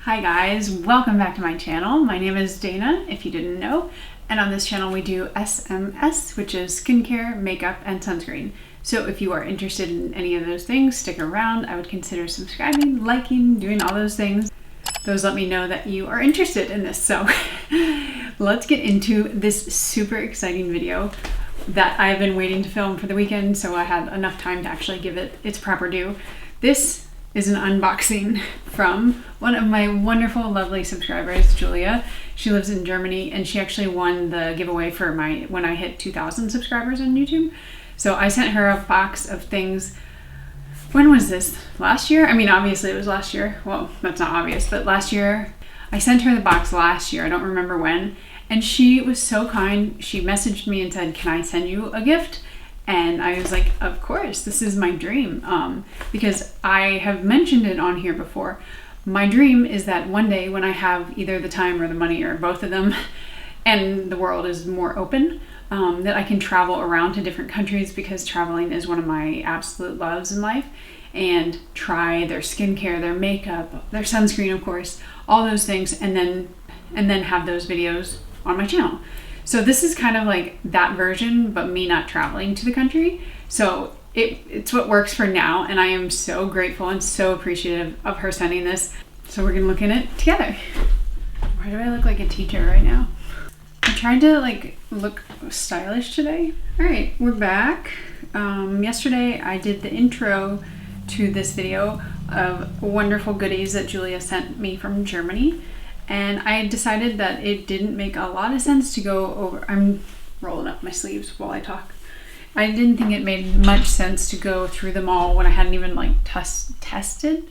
Hi guys, welcome back to my channel. My name is Dana, if you didn't know, and on this channel we do SMS, which is skincare, makeup, and sunscreen. So if you are interested in any of those things, stick around. I would consider subscribing, liking, doing all those things. Those let me know that you are interested in this. So let's get into this super exciting video that I've been waiting to film for the weekend, so I had enough time to actually give it its proper due. This is an unboxing from one of my wonderful, lovely subscribers, Julia. She lives in Germany, and she actually won the giveaway for when I hit 2,000 subscribers on YouTube. So I sent her a box of things. When was this? Last year? I mean, obviously it was last year. Well, that's not obvious, but last year. I sent her the box last year. I don't remember when. And she was so kind. She messaged me and said, "Can I send you a gift?" And I was like, of course, this is my dream. Because I have mentioned it on here before. My dream is that one day when I have either the time or the money or both of them, and the world is more open, that I can travel around to different countries, because traveling is one of my absolute loves in life, and try their skincare, their makeup, their sunscreen, of course, all those things, and then have those videos on my channel. So this is kind of like that version, but me not traveling to the country. So it's what works for now, and I am so grateful and so appreciative of her sending this. So we're gonna look in it together. Why do I look like a teacher right now? I tried to look stylish today. All right, we're back. Yesterday I did the intro to this video of wonderful goodies that Julia sent me from Germany. And I decided that it didn't make a lot of sense to go over. I'm rolling up my sleeves while I talk. I didn't think it made much sense to go through them all when I hadn't even tested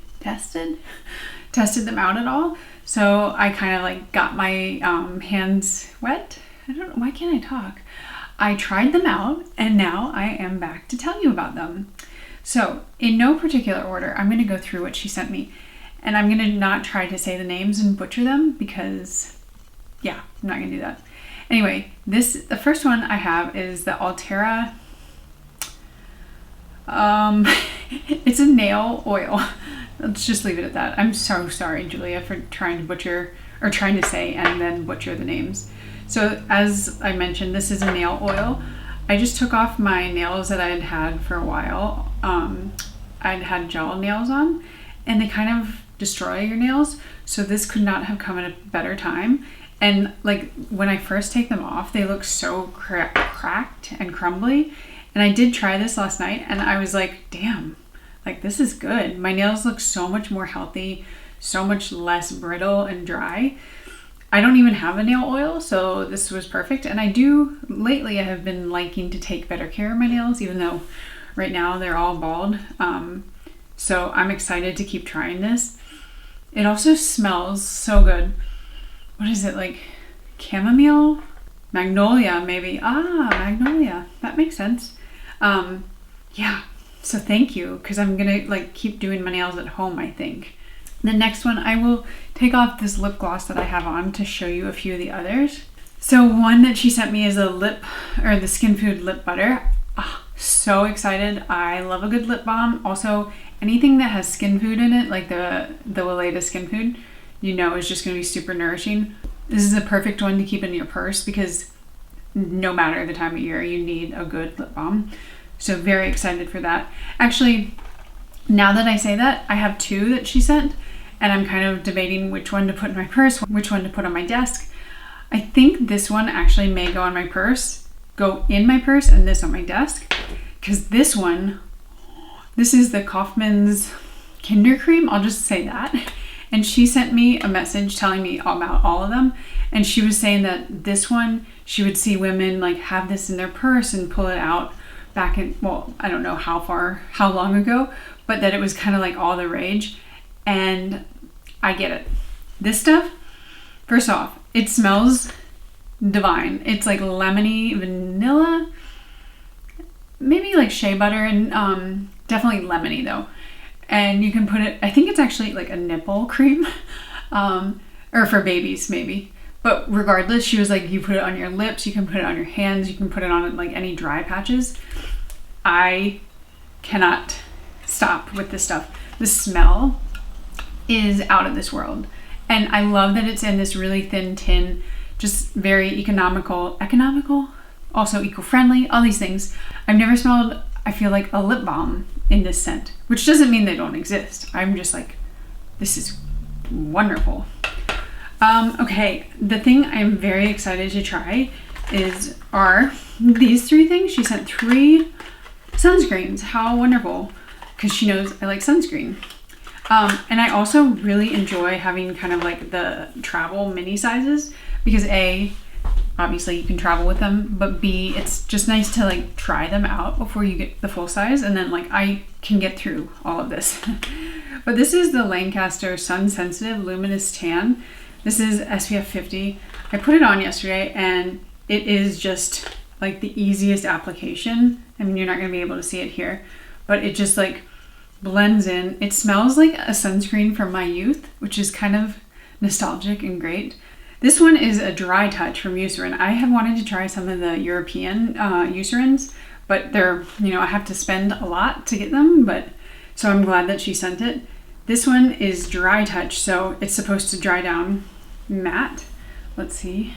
them out at all. So I kind of got my hands wet. I don't know, why can't I talk? I tried them out, and now I am back to tell you about them. So in no particular order, I'm going to go through what she sent me. And I'm gonna not try to say the names and butcher them, because yeah, I'm not gonna do that. Anyway, the first one I have is the Altera, it's a nail oil. Let's just leave it at that. I'm so sorry, Julia, for trying to butcher, or trying to say and then butcher the names. So as I mentioned, this is a nail oil. I just took off my nails that I had had for a while. I'd had gel nails on, and they kind of destroy your nails, so this could not have come at a better time. And when I first take them off, they look so cracked and crumbly. And I did try this last night, and I was like, damn, this is good. My nails look so much more healthy, so much less brittle and dry. I don't even have a nail oil, so this was perfect. And lately I have been liking to take better care of my nails, even though right now they're all bald. So I'm excited to keep trying this. It also smells so good. What is it, chamomile? Magnolia, maybe. Magnolia. That makes sense. Yeah, so thank you, because I'm gonna keep doing my nails at home, I think. The next one, I will take off this lip gloss that I have on to show you a few of the others. So one that she sent me is the Skin Food lip butter. So excited. I love a good lip balm. Also, anything that has skin food in it, like the Weleda Skin Food, is just going to be super nourishing. This is a perfect one to keep in your purse, because no matter the time of year, you need a good lip balm. So very excited for that. Actually, now that I say that, I have two that she sent, and I'm kind of debating which one to put in my purse, which one to put on my desk. I think this one actually may go in my purse, and this on my desk, because this is the Kaufman's Kinder Cream. I'll just say that. And she sent me a message telling me about all of them, and she was saying that this one, she would see women have this in their purse and pull it out back in, well, I don't know how long ago, but that it was kind of all the rage. And I get it. This stuff, first off, it smells divine. It's lemony vanilla, maybe shea butter, and definitely lemony though. And you can put it, I think it's actually a nipple cream, or for babies maybe. But regardless, she was you put it on your lips, you can put it on your hands, you can put it on any dry patches. I cannot stop with this stuff. The smell is out of this world. And I love that it's in this really thin tin, just very economical, also eco-friendly, all these things. I've never smelled, I feel like, a lip balm in this scent, which doesn't mean they don't exist. I'm just like, this is wonderful. Okay, the thing I'm very excited to try are these 3 things. She sent 3 sunscreens. How wonderful, because she knows I like sunscreen. And I also really enjoy having kind of like the travel mini sizes, because A, obviously you can travel with them, but B, it's just nice to like try them out before you get the full size, and then like I can get through all of this. But this is the Lancaster Sun Sensitive Luminous Tan. This is SPF 50. I put it on yesterday and it is just like the easiest application. I mean, you're not gonna be able to see it here, but it just like blends in. It smells like a sunscreen from my youth, which is kind of nostalgic and great. This one is a dry touch from Eucerin. I have wanted to try some of the European Eucerins, but they're, I have to spend a lot to get them, so I'm glad that she sent it. This one is dry touch, so it's supposed to dry down matte. Let's see.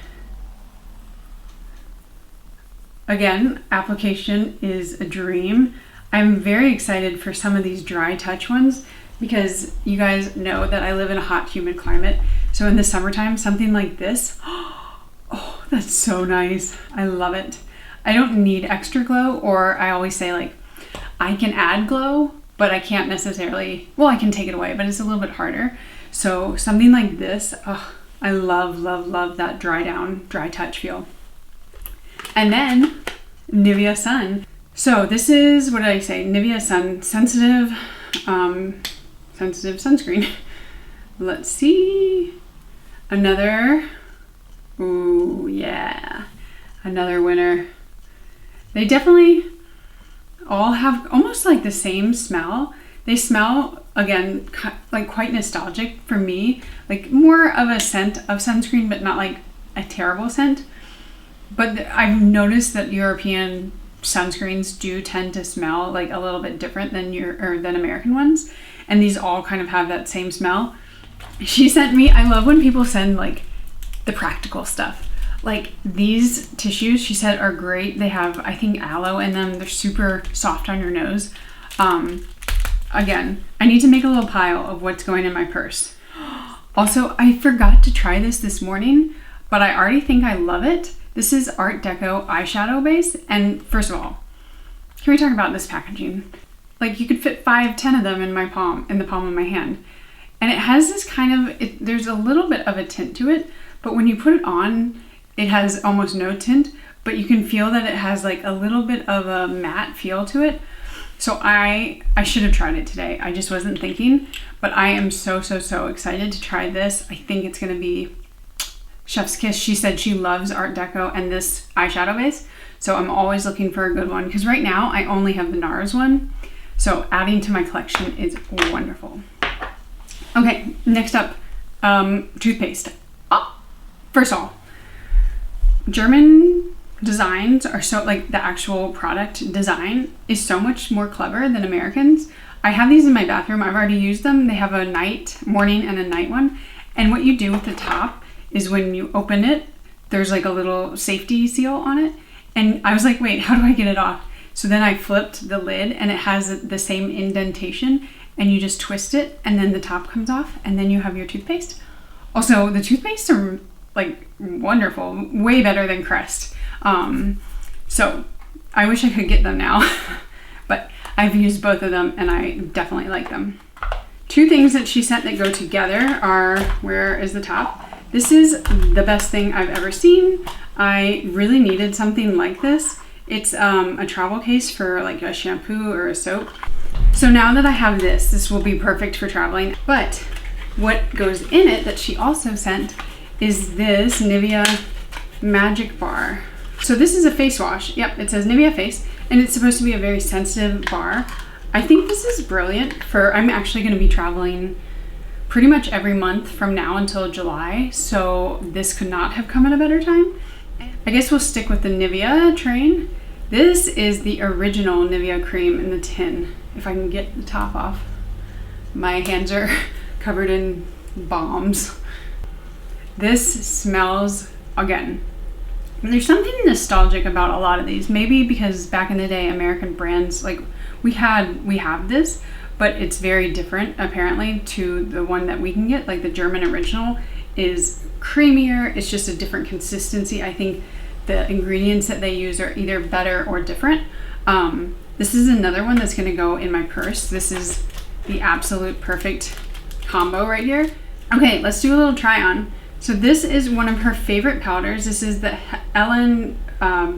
Again, application is a dream. I'm very excited for some of these dry touch ones because you guys know that I live in a hot, humid climate. So in the summertime, something like this, oh, that's so nice. I love it. I don't need extra glow, or I always say like, I can add glow, but I can't necessarily, well, I can take it away, but it's a little bit harder. So something like this, oh, I love, love, love that dry touch feel. And then Nivea Sun. So this is, what did I say? Nivea Sun sensitive sunscreen. Let's see. Another, ooh, yeah. Another winner. They definitely all have almost like the same smell. They smell, again, like quite nostalgic for me. Like more of a scent of sunscreen, but not like a terrible scent. But I've noticed that European sunscreens do tend to smell like a little bit different than than American ones, and these all kind of have that same smell. She sent me, I love when people send like the practical stuff. Like these tissues, she said, are great. They have, I think, aloe in them. They're super soft on your nose. Again, I need to make a little pile of what's going in my purse. Also, I forgot to try this morning, but I already think I love it. This is Art Deco eyeshadow base, and first of all, can we talk about this packaging? Like you could fit 5-10 of them in the palm of my hand. And it has this kind of, there's a little bit of a tint to it, but when you put it on, it has almost no tint, but you can feel that it has like a little bit of a matte feel to it. So I should have tried it today. I just wasn't thinking, but I am so excited to try this. I think it's gonna be chef's kiss. She said she loves Art Deco and this eyeshadow base, so I'm always looking for a good one, because right now I only have the NARS one, so adding to my collection is wonderful. Okay, next up, toothpaste. First of all, German designs are so, like the actual product design is so much more clever than Americans. I have these in my bathroom. I've already used them. They have a morning and a night one, and what you do with the top is when you open it, there's like a little safety seal on it. And I was like, wait, how do I get it off? So then I flipped the lid and it has the same indentation, and you just twist it and then the top comes off, and then you have your toothpaste. Also, the toothpastes are like wonderful, way better than Crest. So I wish I could get them now, but I've used both of them and I definitely like them. 2 things that she sent that go together are, where is the top? This is the best thing I've ever seen. I really needed something like this. It's a travel case for like a shampoo or a soap. So now that I have this will be perfect for traveling. But what goes in it that she also sent is this Nivea Magic Bar. So this is a face wash. Yep, it says Nivea Face, and it's supposed to be a very sensitive bar. I think this is brilliant I'm actually gonna be traveling pretty much every month from now until July, so this could not have come at a better time. I guess we'll stick with the Nivea train. This is the original Nivea cream in the tin. If I can get the top off. My hands are covered in bombs. This smells, again, there's something nostalgic about a lot of these. Maybe because back in the day, American brands, like we have this, but it's very different apparently to the one that we can get. Like the German original is creamier. It's just a different consistency. I think the ingredients that they use are either better or different. This is another one that's gonna go in my purse. This is the absolute perfect combo right here. Okay, let's do a little try on. So this is one of her favorite powders. This is the Ellen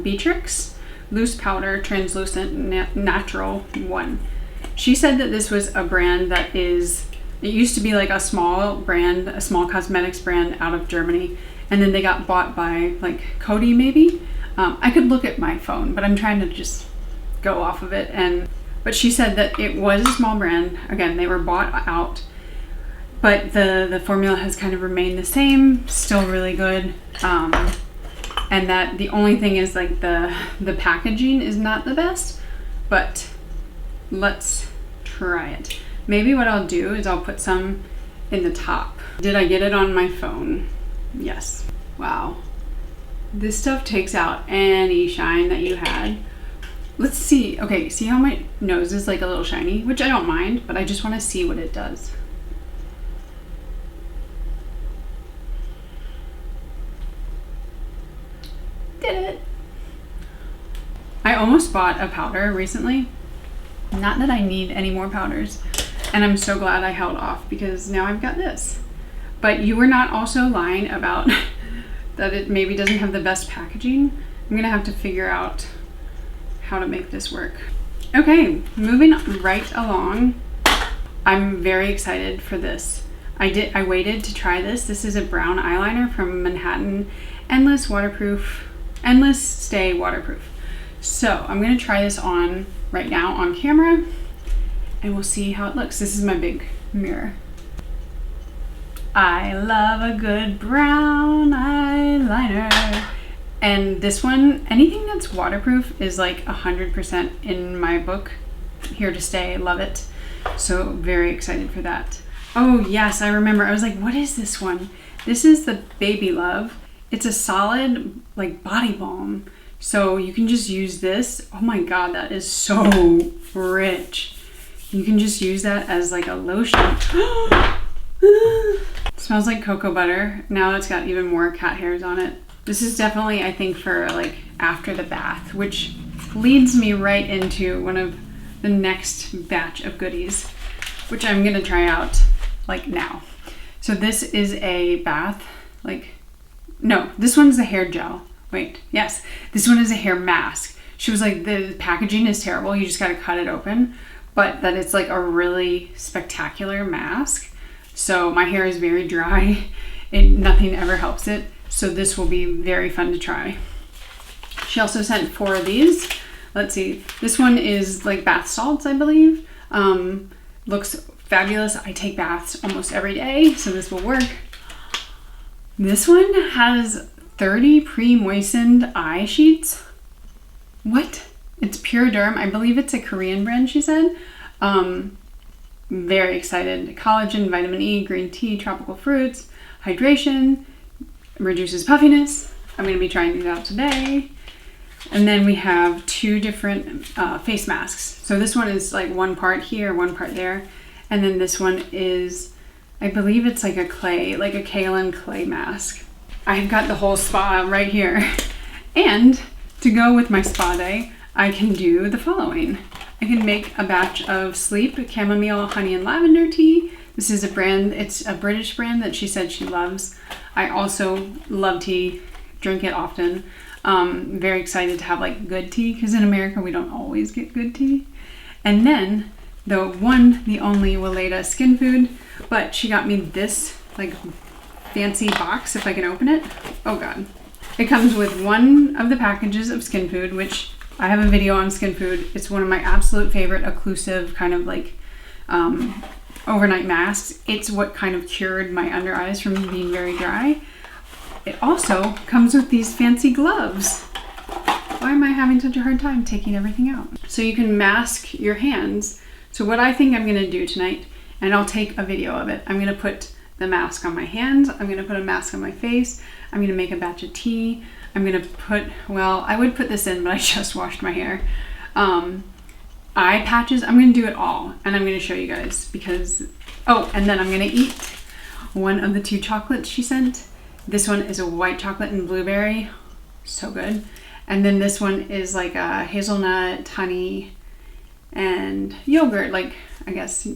Beatrix Loose Powder Translucent Natural one. She said that this was a brand that it used to be like a small brand, a small cosmetics brand out of Germany, and then they got bought by like Coty maybe. I could look at my phone, but I'm trying to just go off of it. But she said that it was a small brand. Again, they were bought out, but the formula has kind of remained the same, still really good. And that the only thing is like the packaging is not the best, but let's try it. Maybe what I'll do is I'll put some in the top. Did I get it on my phone? Yes. Wow. This stuff takes out any shine that you had. Let's see. Okay, see how my nose is like a little shiny, which I don't mind, but I just want to see what it does. Did it. I almost bought a powder recently. Not that I need any more powders, and I'm so glad I held off because now I've got this. But you were not also lying about that it maybe doesn't have the best packaging. I'm gonna have to figure out how to make this work. Okay, moving right along. I'm very excited for this. I waited to try this. This is a brown eyeliner from Manhattan, Endless Stay Waterproof. So I'm gonna try this on right now on camera and we'll see how it looks. This is my big mirror. I love a good brown eyeliner. And this one, anything that's waterproof is like 100% in my book. Here to stay, love it. So very excited for that. Oh yes, I remember. I was like, what is this one? This is the Baby Love. It's a solid like body balm. So you can just use this. Oh my God, that is so rich. You can just use that as like a lotion. It smells like cocoa butter. Now it's got even more cat hairs on it. This is definitely, I think, for like after the bath, which leads me right into one of the next batch of goodies, which I'm gonna try out like now. So this is a bath, no, this one's a hair gel. Wait, yes, this one is a hair mask. She was like, the packaging is terrible, you just gotta cut it open, but that it's like a really spectacular mask. So my hair is very dry, nothing ever helps it. So this will be very fun to try. She also sent 4 of these. Let's see, this one is like bath salts, I believe. Looks fabulous. I take baths almost every day, so this will work. This one has 30 pre-moistened eye sheets. What? It's Pure Derm. I believe it's a Korean brand, she said. Very excited. Collagen, vitamin E, green tea, tropical fruits, hydration, reduces puffiness. I'm going to be trying these out today. And then we have 2 different face masks. So this one is like one part here, one part there. And then this one is, I believe it's like a clay, like a kaolin clay mask. I've got the whole spa right here. And to go with my spa day, I can do the following. I can make a batch of Sleep chamomile, honey, and lavender tea. This is a brand, it's a British brand that she said she loves. I also love tea, drink it often. Very excited to have like good tea, because in America we don't always get good tea. And then the only Weleda skin food, but she got me this like fancy box, if I can open it. Oh God. It comes with one of the packages of skin food, which I have a video on skin food. It's one of my absolute favorite occlusive kind of like overnight masks. It's what kind of cured my under eyes from being very dry. It also comes with these fancy gloves. Why am I having such a hard time taking everything out? So you can mask your hands. So what I think I'm gonna do tonight, and I'll take a video of it, I'm gonna put the mask on my hands. I'm gonna put a mask on my face. I'm gonna make a batch of tea. I'm gonna put, well, I would put this in, but I just washed my hair. Eye patches, I'm gonna do it all, and I'm gonna show you guys because, oh, and then I'm gonna eat one of the 2 chocolates she sent. This one is a white chocolate and blueberry, so good. And then this one is like a hazelnut, honey, and yogurt, like, I guess,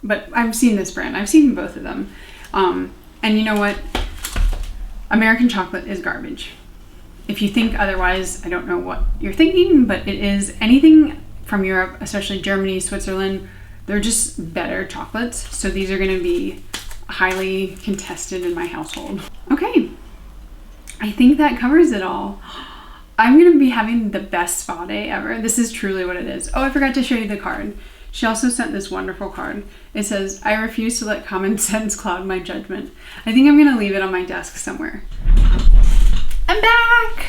but I've seen this brand. I've seen both of them. And you know what? American chocolate is garbage. If you think otherwise, I don't know what you're thinking, but it is. Anything from Europe, especially Germany, Switzerland, they're just better chocolates. So these are gonna be highly contested in my household. Okay, I think that covers it all. I'm gonna be having the best spa day ever. This is truly what it is. Oh, I forgot to show you the card. She also sent this wonderful card. It says, I refuse to let common sense cloud my judgment. I think I'm gonna leave it on my desk somewhere. I'm back!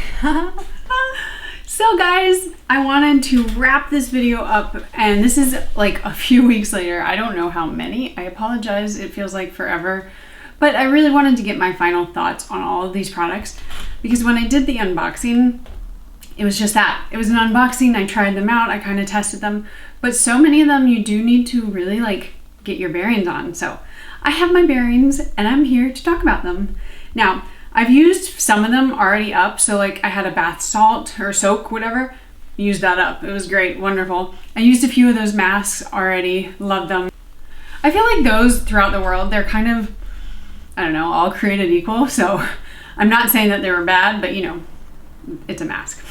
So guys, I wanted to wrap this video up, and this is like a few weeks later. I don't know how many. I apologize, it feels like forever. But I really wanted to get my final thoughts on all of these products, because when I did the unboxing, it was just that. It was an unboxing, I tried them out, I kind of tested them, but so many of them you do need to really like get your bearings on. So I have my bearings and I'm here to talk about them. Now, I've used some of them already up, so like I had a bath salt or soak, whatever, used that up. It was great, wonderful. I used a few of those masks already, love them. I feel like those throughout the world, they're kind of, I don't know, all created equal, so I'm not saying that they were bad, but you know, it's a mask.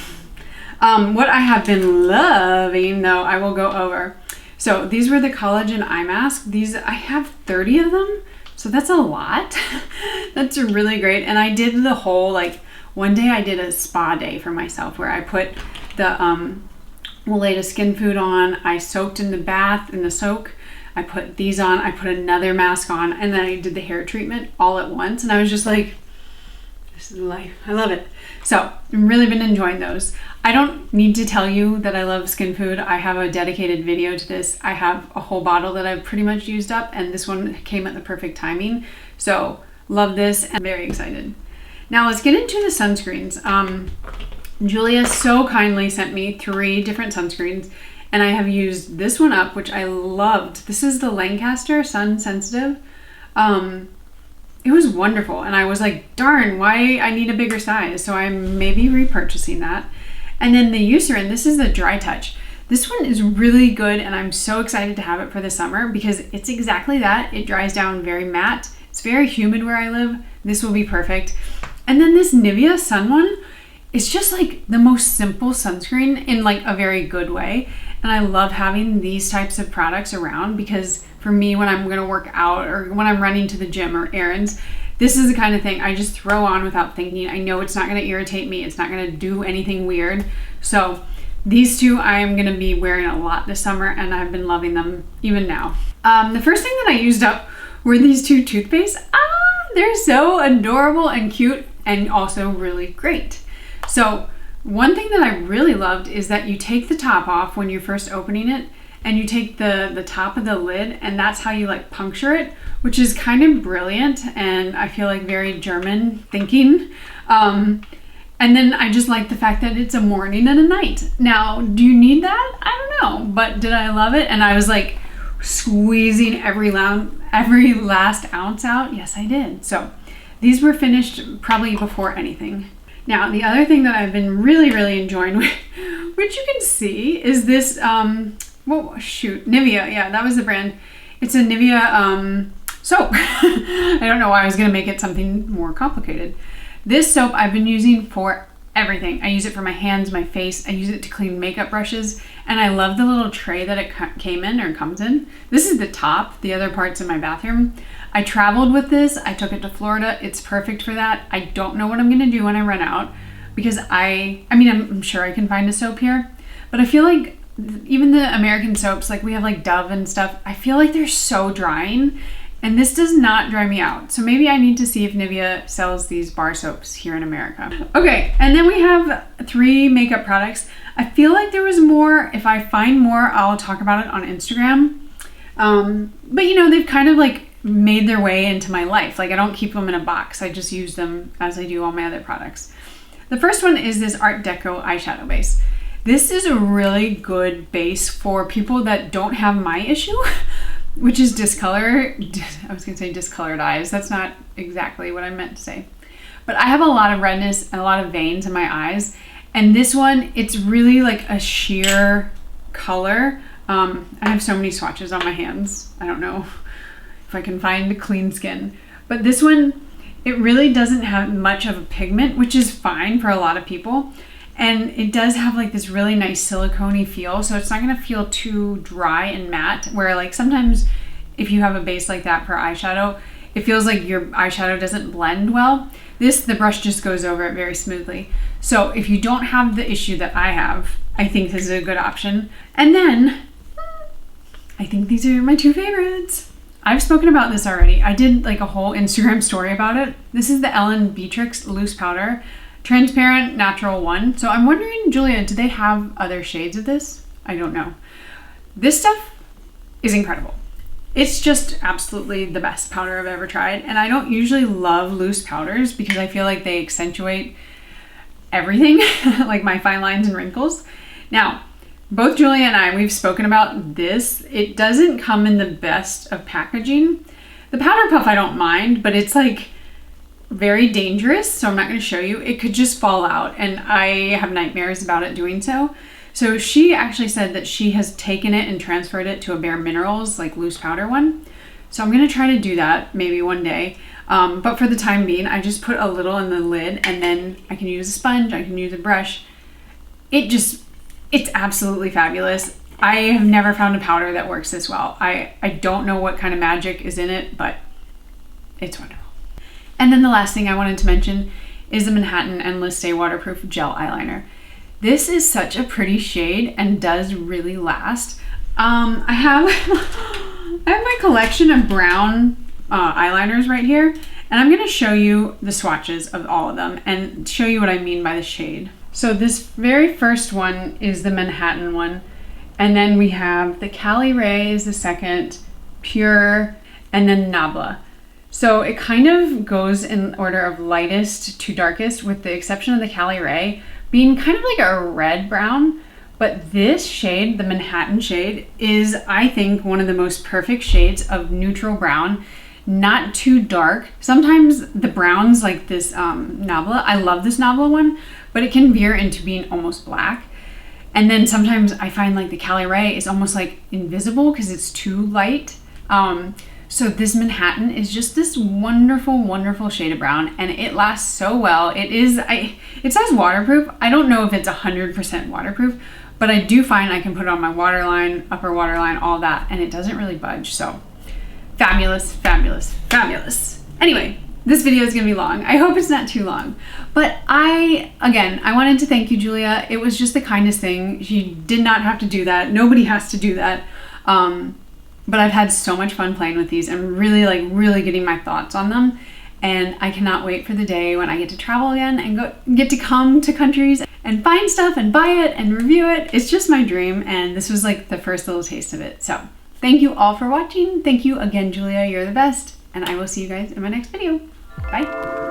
What I have been loving, though, I will go over. So these were the Collagen Eye Mask. These, I have 30 of them, so that's a lot. That's really great. And I did the whole, like, one day I did a spa day for myself where I put the Weleda Skin Food on, I soaked in the bath, in the soak, I put these on, I put another mask on, and then I did the hair treatment all at once, and I was just like, this is life. I love it. So I've really been enjoying those. I don't need to tell you that I love Skin Food. I have a dedicated video to this. I have a whole bottle that I've pretty much used up, and this one came at the perfect timing. So love this and very excited. Now let's get into the sunscreens. Julia so kindly sent me 3 different sunscreens, and I have used this one up, which I loved. This is the Lancaster Sun Sensitive. It was wonderful, and I was like, darn, why I need a bigger size, so I'm maybe repurchasing that. And then the Eucerin, this is the Dry Touch. This one is really good, and I'm so excited to have it for the summer because it's exactly that. It dries down very matte. It's very humid where I live. This will be perfect. And then this Nivea Sun one is just like the most simple sunscreen in like a very good way. And I love having these types of products around because for me, when I'm gonna work out or when I'm running to the gym or errands, this is the kind of thing I just throw on without thinking. I know it's not gonna irritate me. It's not gonna do anything weird. So these 2 I am gonna be wearing a lot this summer, and I've been loving them even now. The first thing that I used up were these 2 toothpastes. They're so adorable and cute and also really great. So one thing that I really loved is that you take the top off when you're first opening it, and you take the top of the lid, and that's how you like puncture it, which is kind of brilliant, and I feel like very German thinking. And then I just like the fact that it's a morning and a night. Now, do you need that? I don't know, but did I love it? And I was like squeezing every last ounce out. Yes, I did. So these were finished probably before anything. Now, the other thing that I've been really enjoying, which you can see, is this, Nivea. Yeah, that was the brand. It's a Nivea soap. I don't know why I was gonna make it something more complicated. This soap I've been using for everything. I use it for my hands, my face. I use it to clean makeup brushes, and I love the little tray that it came in or comes in. This is the top, the other part's in my bathroom. I traveled with this. I took it to Florida. It's perfect for that. I don't know what I'm gonna do when I run out because I'm sure I can find a soap here, but I feel like even the American soaps, like we have like Dove and stuff, I feel like they're so drying, and this does not dry me out. So maybe I need to see if Nivea sells these bar soaps here in America. Okay, and then we have 3 makeup products. I feel like there was more. If I find more, I'll talk about it on Instagram. But you know, they've kind of like made their way into my life. Like I don't keep them in a box. I just use them as I do all my other products. The first one is this Art Deco eyeshadow base. This is a really good base for people that don't have my issue, which is discolored eyes. That's not exactly what I meant to say. But I have a lot of redness and a lot of veins in my eyes. And this one, it's really like a sheer color. I have so many swatches on my hands. I don't know if I can find clean skin. But this one, it really doesn't have much of a pigment, which is fine for a lot of people. And it does have like this really nice silicone-y feel, so it's not gonna feel too dry and matte, where like sometimes if you have a base like that for eyeshadow, it feels like your eyeshadow doesn't blend well. The brush just goes over it very smoothly. So if you don't have the issue that I have, I think this is a good option. And then, I think these are my two favorites. I've spoken about this already. I did like a whole Instagram story about it. This is the Beatrix Loose Powder, Transparent Natural 1. So I'm wondering, Julia, do they have other shades of this? I don't know. This stuff is incredible. It's just absolutely the best powder I've ever tried. And I don't usually love loose powders because I feel like they accentuate everything, like my fine lines and wrinkles. Now, both Julia and I, we've spoken about this. It doesn't come in the best of packaging. The powder puff I don't mind, but it's like very dangerous, so I'm not going to show you. It could just fall out, and I have nightmares about it doing so. So she actually said that she has taken it and transferred it to a Bare Minerals, like loose powder one. So I'm going to try to do that maybe one day. But for the time being, I just put a little in the lid, and then I can use a sponge, I can use a brush. It's absolutely fabulous. I have never found a powder that works this well. I don't know what kind of magic is in it, but it's wonderful. And then the last thing I wanted to mention is the Manhattan Endless Stay Waterproof Gel Eyeliner. This is such a pretty shade and does really last. I have my collection of brown eyeliners right here, and I'm gonna show you the swatches of all of them and show you what I mean by the shade. So this very first one is the Manhattan one, and then we have the Cali Ray is the second, Pure, and then Nabla. So it kind of goes in order of lightest to darkest, with the exception of the Cali Ray being kind of like a red brown. But this shade, the Manhattan shade, is, I think, one of the most perfect shades of neutral brown. Not too dark. Sometimes the browns like this Nabla, I love this Nabla one, but it can veer into being almost black. And then sometimes I find like the Cali Ray is almost like invisible because it's too light. So this Manhattan is just this wonderful, wonderful shade of brown, and it lasts so well. It says waterproof. I don't know if it's 100% waterproof, but I do find I can put it on my waterline, upper waterline, all that, and it doesn't really budge. So fabulous, fabulous, fabulous. Anyway, this video is gonna be long. I hope it's not too long. But I wanted to thank you, Julia. It was just the kindest thing. She did not have to do that. Nobody has to do that. But I've had so much fun playing with these and really getting my thoughts on them. And I cannot wait for the day when I get to travel again and get to come to countries and find stuff and buy it and review it. It's just my dream, and this was like the first little taste of it. So thank you all for watching. Thank you again, Julia. You're the best. And I will see you guys in my next video. Bye.